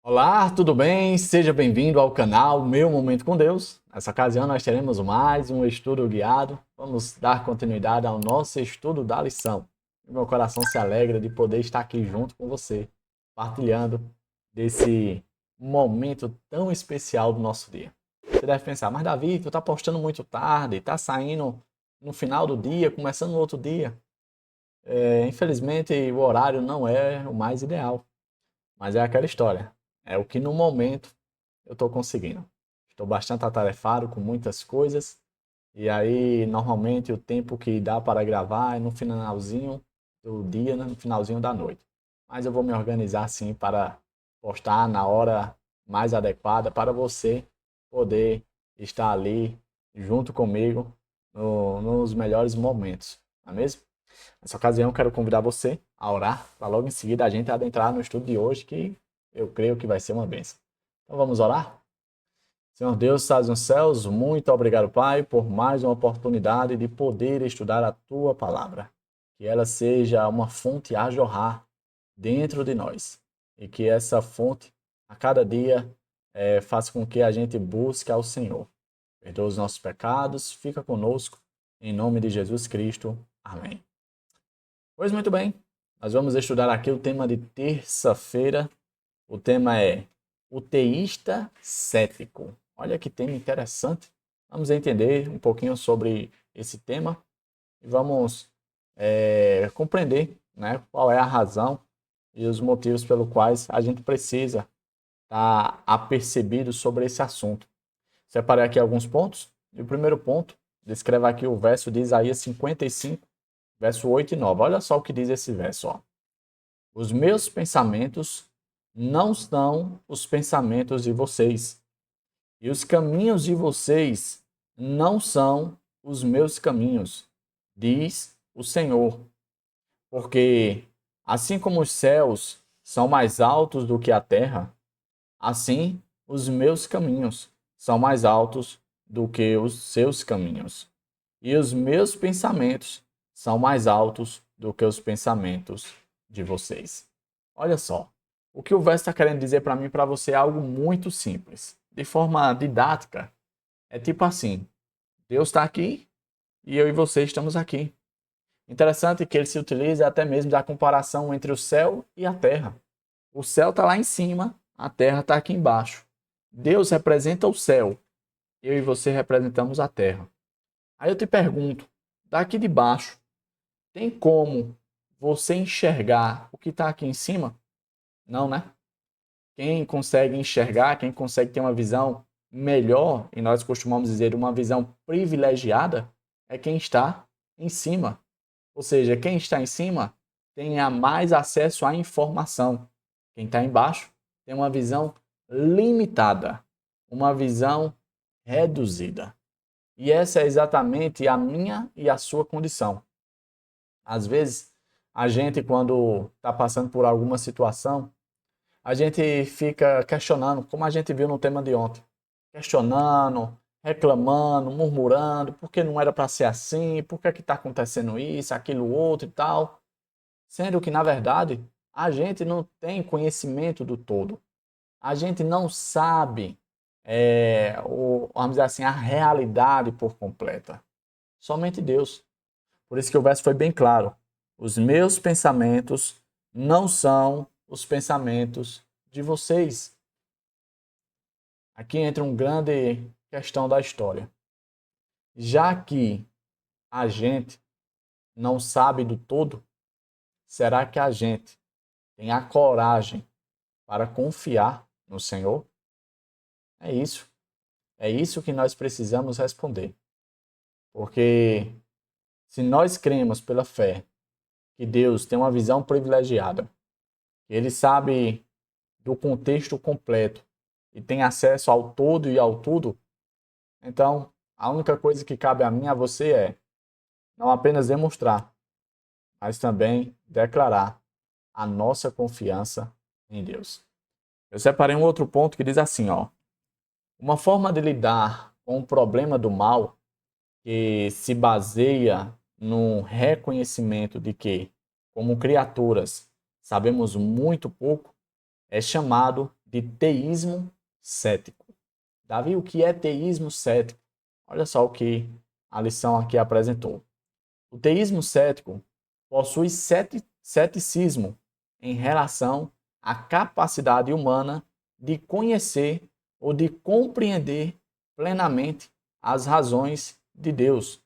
Olá, tudo bem? Seja bem-vindo ao canal Meu Momento com Deus. Nessa ocasião nós teremos mais um estudo guiado. Vamos dar continuidade ao nosso estudo da lição. Meu coração se alegra de poder estar aqui junto com você, partilhando desse momento tão especial do nosso dia. Você deve pensar, mas Davi, tu tá postando muito tarde, tá saindo no final do dia, começando no outro dia. Infelizmente o horário não é o mais ideal. Mas é aquela história. É o que no momento eu estou conseguindo. Estou bastante atarefado com muitas coisas. E aí, normalmente, o tempo que dá para gravar é no finalzinho do dia, né, no finalzinho da noite. Mas eu vou me organizar sim para postar na hora mais adequada para você poder estar ali junto comigo nos melhores momentos. Não é mesmo? Nessa ocasião, quero convidar você a orar, para logo em seguida a gente adentrar no estudo de hoje, que eu creio que vai ser uma bênção. Então vamos orar? Senhor Deus, estás nos céus, muito obrigado, Pai, por mais uma oportunidade de poder estudar a Tua palavra. Que ela seja uma fonte a jorrar dentro de nós. E que essa fonte, a cada dia, faça com que a gente busque ao Senhor. Perdoa os nossos pecados, fica conosco. Em nome de Jesus Cristo. Amém. Pois muito bem, nós vamos estudar aqui o tema de terça-feira. O tema é o teísta cético. Olha que tema interessante. Vamos entender um pouquinho sobre esse tema e vamos compreender, né, qual é a razão e os motivos pelos quais a gente precisa estar apercebido sobre esse assunto. Separei aqui alguns pontos. E o primeiro ponto, descreve aqui o verso de Isaías 55, verso 8 e 9. Olha só o que diz esse verso, ó. Os meus pensamentos não são os pensamentos de vocês, e os caminhos de vocês não são os meus caminhos, diz o Senhor. Porque assim como os céus são mais altos do que a terra, assim os meus caminhos são mais altos do que os seus caminhos, e os meus pensamentos são mais altos do que os pensamentos de vocês. Olha só, o que o verso está querendo dizer para mim e para você é algo muito simples. De forma didática, é tipo assim: Deus está aqui e eu e você estamos aqui. Interessante que ele se utiliza até mesmo da comparação entre o céu e a terra. O céu está lá em cima, a terra está aqui embaixo. Deus representa o céu, eu e você representamos a terra. Aí eu te pergunto, daqui de baixo, tem como você enxergar o que está aqui em cima? Não, né? Quem consegue enxergar, quem consegue ter uma visão melhor, e nós costumamos dizer uma visão privilegiada, é quem está em cima. Ou seja, quem está em cima tem a mais acesso à informação. Quem está embaixo tem uma visão limitada, uma visão reduzida. E essa é exatamente a minha e a sua condição. Às vezes, a gente, quando está passando por alguma situação, a gente fica questionando, como a gente viu no tema de ontem. Questionando, reclamando, murmurando, por que não era para ser assim, por que está acontecendo isso, aquilo, outro e tal. Sendo que, na verdade, a gente não tem conhecimento do todo. A gente não sabe, vamos dizer assim, a realidade por completa. Somente Deus. Por isso que o verso foi bem claro. Os meus pensamentos não são os pensamentos de vocês. Aqui entra uma grande questão da história. Já que a gente não sabe do todo, será que a gente tem a coragem para confiar no Senhor? É isso. É isso que nós precisamos responder. Porque se nós cremos pela fé que Deus tem uma visão privilegiada, que Ele sabe do contexto completo e tem acesso ao todo e ao tudo, então a única coisa que cabe a mim e a você é não apenas demonstrar, mas também declarar a nossa confiança em Deus. Eu separei um outro ponto que diz assim, ó: uma forma de lidar com o problema do mal que se baseia no reconhecimento de que, como criaturas, sabemos muito pouco, é chamado de teísmo cético. Davi, o que é teísmo cético? Olha só o que a lição aqui apresentou. O teísmo cético possui ceticismo em relação à capacidade humana de conhecer ou de compreender plenamente as razões de Deus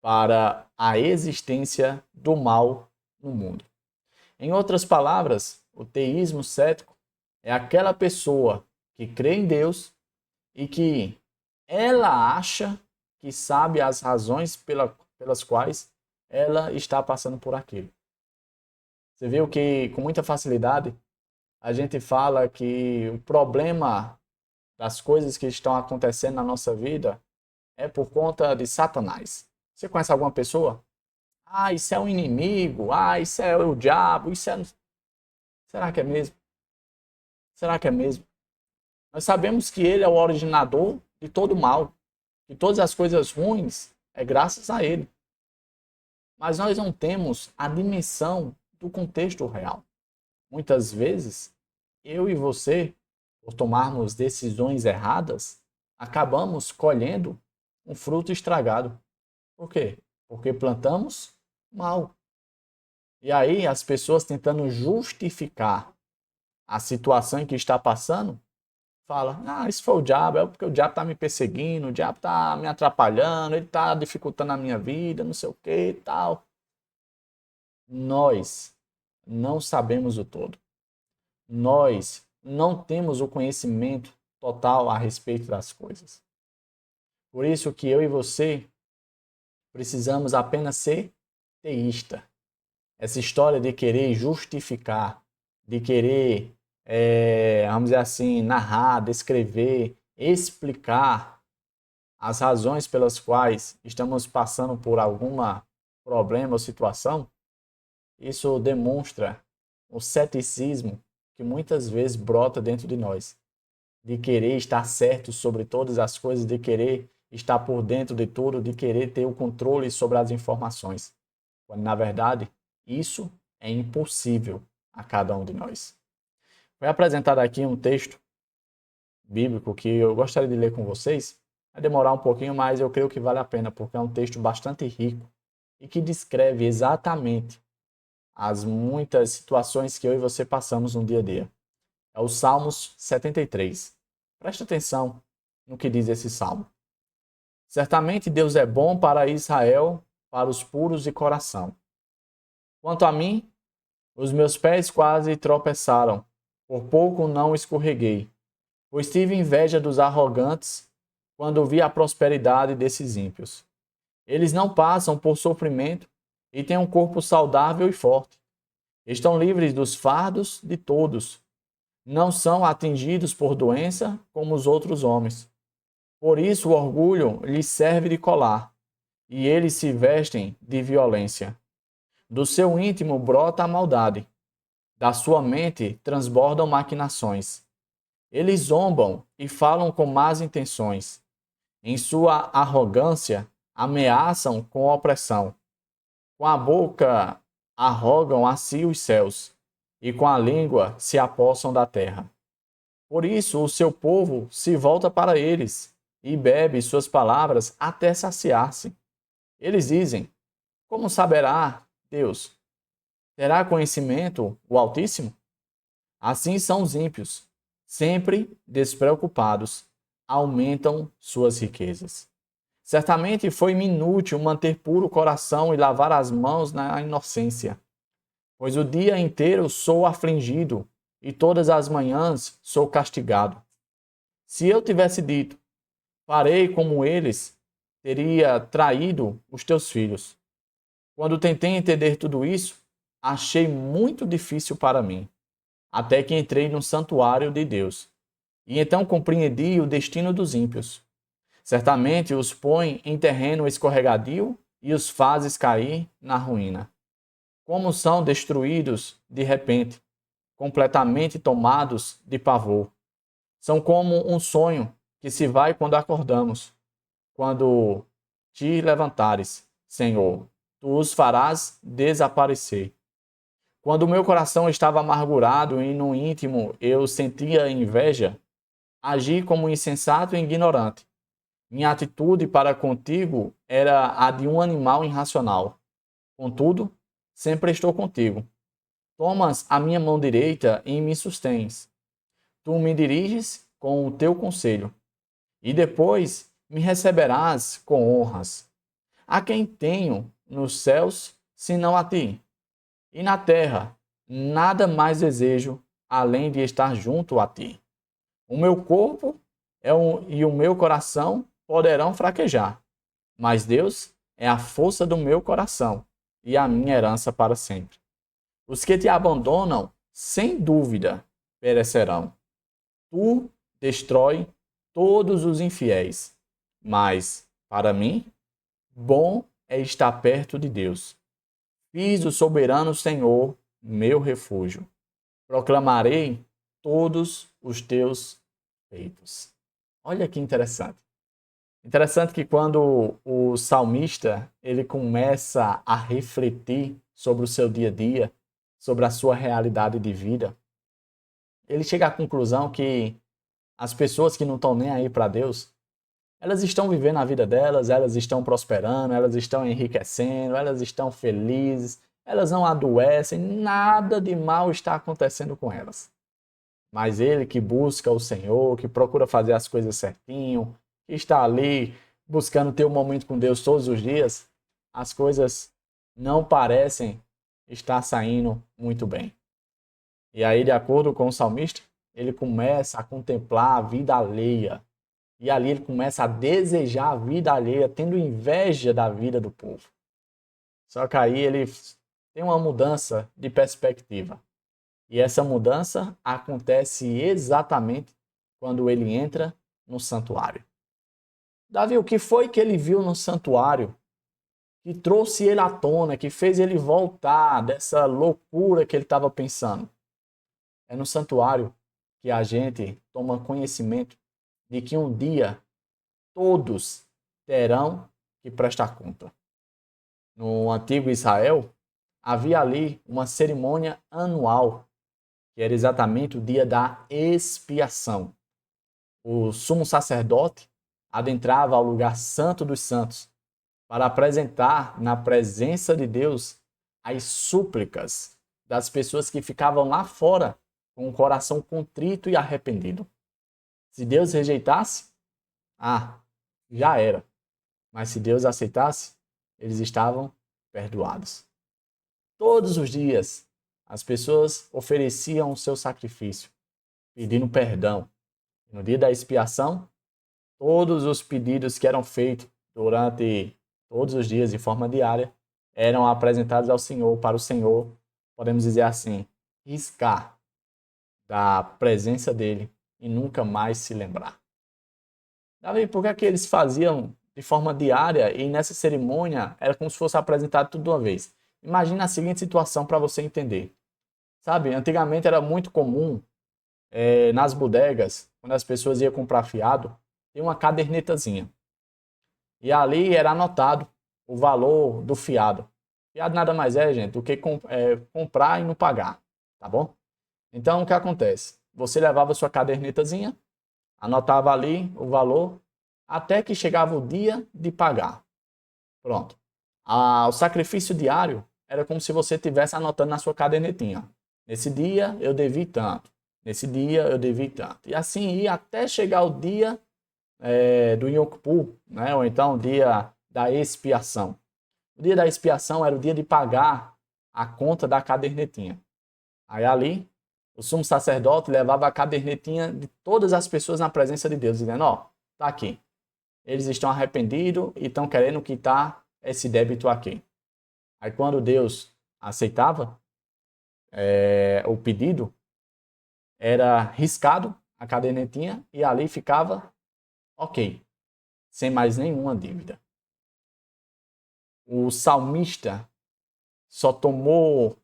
para a existência do mal no mundo. Em outras palavras, o teísmo cético é aquela pessoa que crê em Deus e que ela acha que sabe as razões pelas quais ela está passando por aquilo. Você viu que com muita facilidade a gente fala que o problema das coisas que estão acontecendo na nossa vida é por conta de Satanás. Você conhece alguma pessoa? Ah, isso é um inimigo. Ah, isso é o diabo. Isso é. Será que é mesmo? Será que é mesmo? Nós sabemos que ele é o originador de todo o mal. Que todas as coisas ruins é graças a ele. Mas nós não temos a dimensão do contexto real. Muitas vezes, eu e você, por tomarmos decisões erradas, acabamos colhendo um fruto estragado. Por quê? Porque plantamos mal. E aí as pessoas tentando justificar a situação em que está passando, fala, ah, isso foi o diabo, é porque o diabo está me perseguindo, o diabo está me atrapalhando, ele está dificultando a minha vida, não sei o que e tal. Nós não sabemos o todo. Nós não temos o conhecimento total a respeito das coisas. Por isso que eu e você precisamos apenas ser teísta. Essa história de querer justificar, de querer, vamos dizer assim, narrar, descrever, explicar as razões pelas quais estamos passando por algum problema ou situação, isso demonstra o ceticismo que muitas vezes brota dentro de nós, de querer estar certo sobre todas as coisas, de querer estar por dentro de tudo, de querer ter o controle sobre as informações. Quando, na verdade, isso é impossível a cada um de nós. Foi apresentado aqui um texto bíblico que eu gostaria de ler com vocês. Vai demorar um pouquinho, mas eu creio que vale a pena, porque é um texto bastante rico e que descreve exatamente as muitas situações que eu e você passamos no dia a dia. É o Salmos 73. Presta atenção no que diz esse salmo. Certamente Deus é bom para Israel, para os puros de coração. Quanto a mim, os meus pés quase tropeçaram, por pouco não escorreguei, pois tive inveja dos arrogantes quando vi a prosperidade desses ímpios. Eles não passam por sofrimento e têm um corpo saudável e forte. Estão livres dos fardos de todos. Não são atingidos por doença como os outros homens. Por isso o orgulho lhes serve de colar, e eles se vestem de violência. Do seu íntimo brota a maldade, da sua mente transbordam maquinações. Eles zombam e falam com más intenções. Em sua arrogância, ameaçam com opressão. Com a boca arrogam a si os céus, e com a língua se apossam da terra. Por isso o seu povo se volta para eles, e bebe suas palavras até saciar-se. Eles dizem, como saberá Deus? Terá conhecimento o Altíssimo? Assim são os ímpios, sempre despreocupados, aumentam suas riquezas. Certamente foi-me inútil manter puro o coração e lavar as mãos na inocência, pois o dia inteiro sou afligido e todas as manhãs sou castigado. Se eu tivesse dito, farei como eles, teria traído os teus filhos. Quando tentei entender tudo isso, achei muito difícil para mim, até que entrei no santuário de Deus. E então compreendi o destino dos ímpios. Certamente os põe em terreno escorregadio e os fazes cair na ruína. Como são destruídos de repente, completamente tomados de pavor. São como um sonho que se vai quando acordamos. Quando te levantares, Senhor, tu os farás desaparecer. Quando o meu coração estava amargurado e no íntimo eu sentia inveja, agi como insensato e ignorante. Minha atitude para contigo era a de um animal irracional. Contudo, sempre estou contigo. Tomas a minha mão direita e me sustens. Tu me diriges com o teu conselho, e depois me receberás com honras. A quem tenho nos céus, senão a ti? E na terra, nada mais desejo além de estar junto a ti. O meu corpo e o meu coração poderão fraquejar, mas Deus é a força do meu coração e a minha herança para sempre. Os que te abandonam, sem dúvida, perecerão. Tu destrói todos os infiéis, mas, para mim, bom é estar perto de Deus. Fiz o soberano Senhor meu refúgio. Proclamarei todos os teus feitos. Olha que interessante. Interessante que quando o salmista ele começa a refletir sobre o seu dia a dia, sobre a sua realidade de vida, ele chega à conclusão que as pessoas que não estão nem aí para Deus, elas estão vivendo a vida delas, elas estão prosperando, elas estão enriquecendo, elas estão felizes, elas não adoecem, nada de mal está acontecendo com elas. Mas ele que busca o Senhor, que procura fazer as coisas certinho, que está ali buscando ter um momento com Deus todos os dias, as coisas não parecem estar saindo muito bem. E aí, de acordo com o salmista, ele começa a contemplar a vida alheia. E ali ele começa a desejar a vida alheia, tendo inveja da vida do povo. Só que aí ele tem uma mudança de perspectiva. E essa mudança acontece exatamente quando ele entra no santuário. Davi, o que foi que ele viu no santuário que trouxe ele à tona, que fez ele voltar dessa loucura que ele estava pensando? É no santuário que a gente toma conhecimento de que um dia todos terão que prestar conta. No antigo Israel, havia ali uma cerimônia anual, que era exatamente o dia da expiação. O sumo sacerdote adentrava ao lugar santo dos santos para apresentar na presença de Deus as súplicas das pessoas que ficavam lá fora com o coração contrito e arrependido. Se Deus rejeitasse, já era. Mas se Deus aceitasse, eles estavam perdoados. Todos os dias, as pessoas ofereciam o seu sacrifício, pedindo perdão. No dia da expiação, todos os pedidos que eram feitos durante todos os dias, de forma diária, eram apresentados ao Senhor, para o Senhor, podemos dizer assim, riscar da presença dele e nunca mais se lembrar. Davi, por que é que eles faziam de forma diária e nessa cerimônia era como se fosse apresentado tudo de uma vez? Imagina a seguinte situação para você entender. Sabe, antigamente era muito comum nas bodegas, quando as pessoas iam comprar fiado, ter uma cadernetazinha. E ali era anotado o valor do fiado. Fiado nada mais é, gente, do que comprar e não pagar, tá bom? Então, o que acontece? Você levava sua cadernetazinha, anotava ali o valor, até que chegava o dia de pagar. Pronto. O sacrifício diário era como se você estivesse anotando na sua cadernetinha. Nesse dia eu devi tanto. Nesse dia eu devi tanto. E assim ia até chegar o dia do Yom Kippur, né? Ou então o dia da expiação. O dia da expiação era o dia de pagar a conta da cadernetinha. Aí ali, o sumo sacerdote levava a cadernetinha de todas as pessoas na presença de Deus, dizendo, tá aqui. Eles estão arrependidos e estão querendo quitar esse débito aqui. Aí quando Deus aceitava o pedido, era riscado a cadernetinha e ali ficava ok, sem mais nenhuma dívida. O salmista só tomou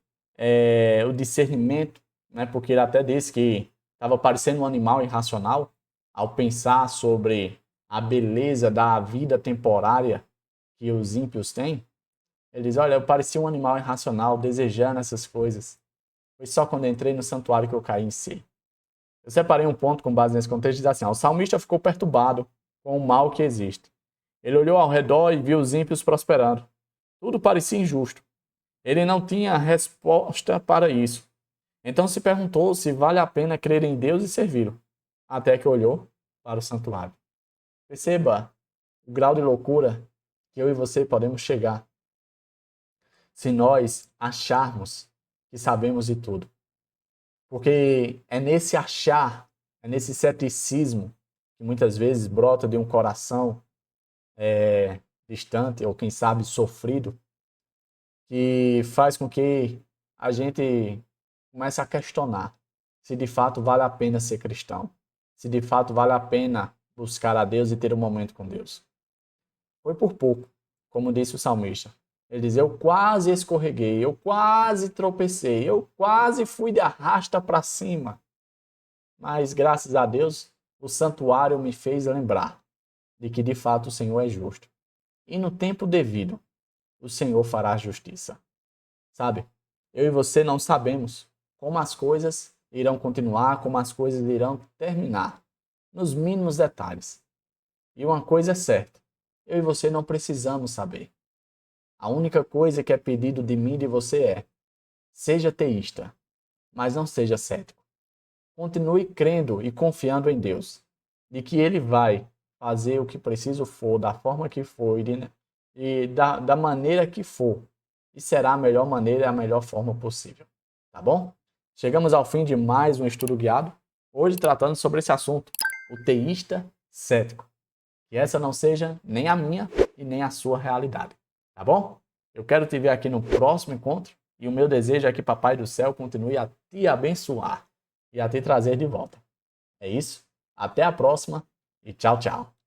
o discernimento, né, porque ele até disse que estava parecendo um animal irracional ao pensar sobre a beleza da vida temporária que os ímpios têm. Ele diz, olha, eu parecia um animal irracional desejando essas coisas. Foi só quando entrei no santuário que eu caí em si. Eu separei um ponto com base nesse contexto e diz assim: o salmista ficou perturbado com o mal que existe. Ele olhou ao redor e viu os ímpios prosperando. Tudo parecia injusto. Ele não tinha resposta para isso. Então se perguntou se vale a pena crer em Deus e servi-lo. Até que olhou para o santuário. Perceba o grau de loucura que eu e você podemos chegar se nós acharmos que sabemos de tudo. Porque é nesse achar, é nesse ceticismo que muitas vezes brota de um coração distante ou quem sabe sofrido, que faz com que a gente comece a questionar se de fato vale a pena ser cristão, se de fato vale a pena buscar a Deus e ter um momento com Deus. Foi por pouco, como disse o salmista. Ele diz: eu quase escorreguei, eu quase tropecei, eu quase fui de arrasta para cima. Mas graças a Deus, o santuário me fez lembrar de que de fato o Senhor é justo. E no tempo devido, o Senhor fará justiça. Sabe? Eu e você não sabemos como as coisas irão continuar, como as coisas irão terminar, nos mínimos detalhes. E uma coisa é certa, eu e você não precisamos saber. A única coisa que é pedido de mim e de você é: seja teísta, mas não seja cético. Continue crendo e confiando em Deus, de que Ele vai fazer o que preciso for, da forma que for e da maneira que for. E será a melhor maneira e a melhor forma possível. Tá bom? Chegamos ao fim de mais um estudo guiado, hoje tratando sobre esse assunto, o teísta cético. Que essa não seja nem a minha e nem a sua realidade. Tá bom? Eu quero te ver aqui no próximo encontro e o meu desejo é que Papai do Céu continue a te abençoar e a te trazer de volta. É isso? Até a próxima e tchau, tchau.